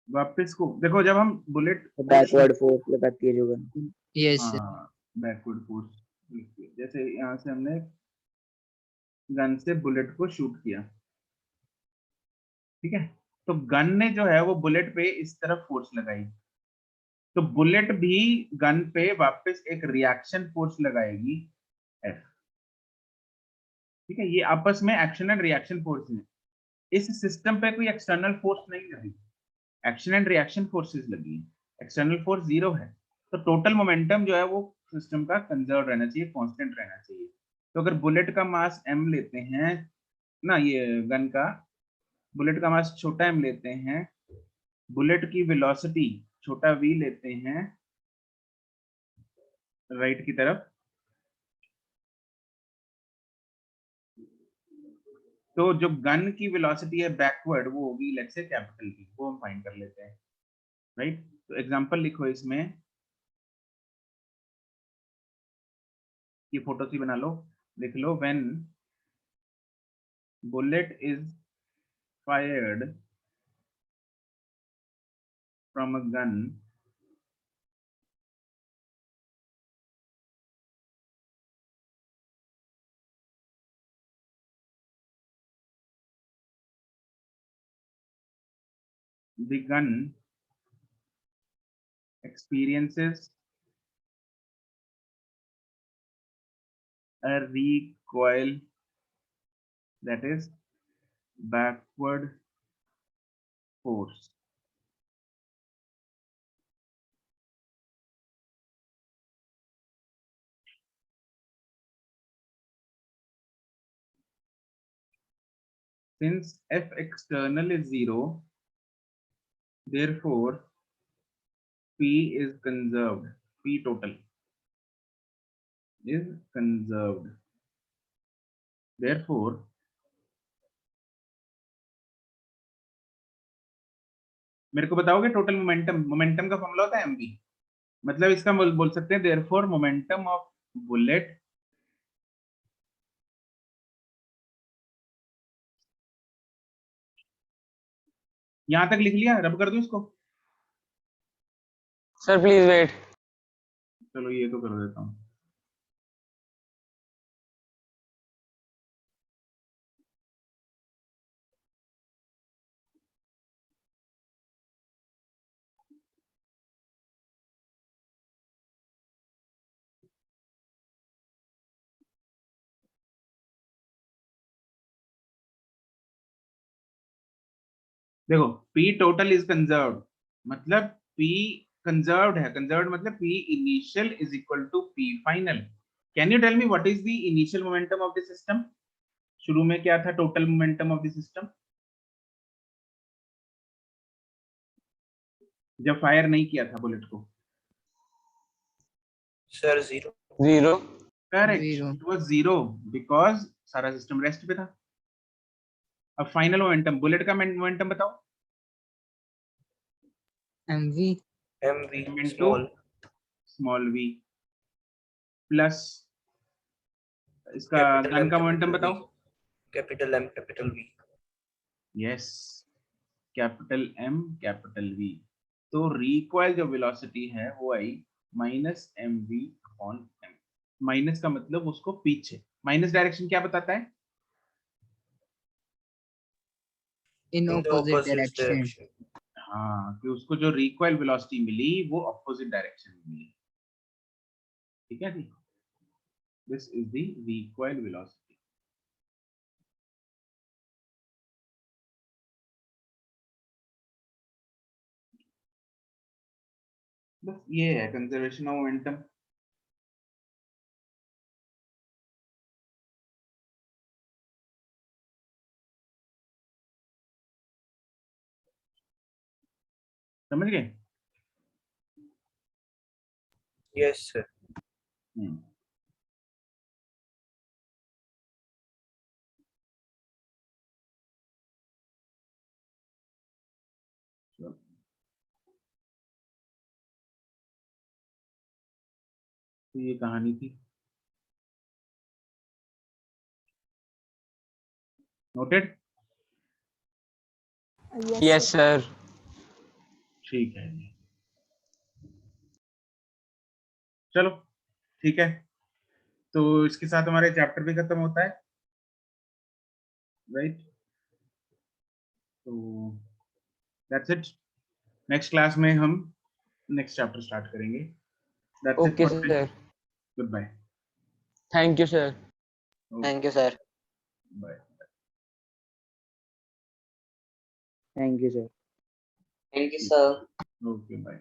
S1: वापस को देखो, जब हम बुलेट को
S5: बैकवर्ड फोर्स लगाती है जो गन।
S2: Yes sir.
S1: हाँ, बैकवर्ड फोर्स। जैसे यहाँ से हमने गन से बुलेट को शूट किया, ठीक है, तो गन ने जो है वो बुलेट पे इस तरफ फोर्स लगाई, तो बुलेट भी गन पे वापस एक रिएक्शन फोर्स लगाएगी एफ। ठीक है, ये आपस में एक्शन एंड रिएक्शन फोर्स है। इस सिस्टम पे कोई एक्सटर्नल फोर्स नहीं लगी, एक्शन एंड रिएक्शन फोर्सेस लगी, एक्सटर्नल फोर्स 0 है। तो टोटल मोमेंटम जो है वो सिस्टम का कंजर्व रहना चाहिए, कांस्टेंट रहना चाहिए। तो अगर बुलेट का मास m लेते हैं ना, ये गन का बुलेट का मास छोटा m लेते हैं, बुलेट की वेलोसिटी छोटा v लेते हैं राइट की तरफ, तो जो गन की वेलोसिटी है बैकवर्ड वो होगी लेट्स से कैपिटल V, वो हम फाइंड कर लेते हैं, राइट। तो एग्जांपल लिखो इसमें, ये फोटो सी बना लो, लिख लो when bullet is fired from a gun the gun experiences a recoil that is backward force। since f external is 0, therefore p is conserved, p total is conserved, therefore मेरे को बताओगे total momentum, momentum का formula होता है mv, मतलब इसका बोल सकते हैं therefore मोमेंटम ऑफ बुलेट यहां तक लिख लिया, रब कर दूं इसको?
S10: Sir please wait.
S1: चलो ये तो कर देता हूं। देखो P total is conserved, मतलब P conserved है, conserved मतलब P initial is equal to P final. Can you tell me what is the initial momentum of the system? शुरू में क्या था total momentum of the system जब fire नहीं किया था बुलेट को?
S9: Sir 0
S10: 0
S1: correct,
S2: Zero.
S1: It was 0 because सारा सिस्टम रेस्ट पे था। अब फाइनल मोमेंटम, बुलेट का मोमेंटम बताओ।
S2: mv
S9: mv
S1: into small v plus इसका गन का मोमेंटम बताओ।
S9: Capital M capital V।
S1: Yes, capital M capital V। तो रिकॉइल जो वेलोसिटी है वो आई minus mv upon m। Minus का मतलब उसको पीछे, माइनस डायरेक्शन क्या बताता है?
S2: in
S9: In the
S2: opposite
S9: opposite
S2: direction.
S9: direction।
S1: हाँ, कि उसको जो रिकॉइल वेलोसिटी मिली वो अपोजिट डायरेक्शन में मिली। ठीक है जी, this is the recoil velocity. बस ये है कंजर्वेशन ऑफ मोमेंटम। समझ गए?
S9: Yes sir.
S1: तो ये कहानी थी, नोटेड?
S10: Yes sir.
S1: ठीक है जी, चलो ठीक है, तो इसके साथ हमारे चैप्टर भी खत्म होता है, राइट? तो दैट्स इट। नेक्स्ट क्लास में हम नेक्स्ट चैप्टर स्टार्ट करेंगे। That's it
S10: okay
S1: for
S10: sir,
S1: good bye.
S10: Thank you sir.
S9: Thank you sir.
S1: Bye.
S5: Thank you sir.
S9: Thank you sir.
S1: Okay bye.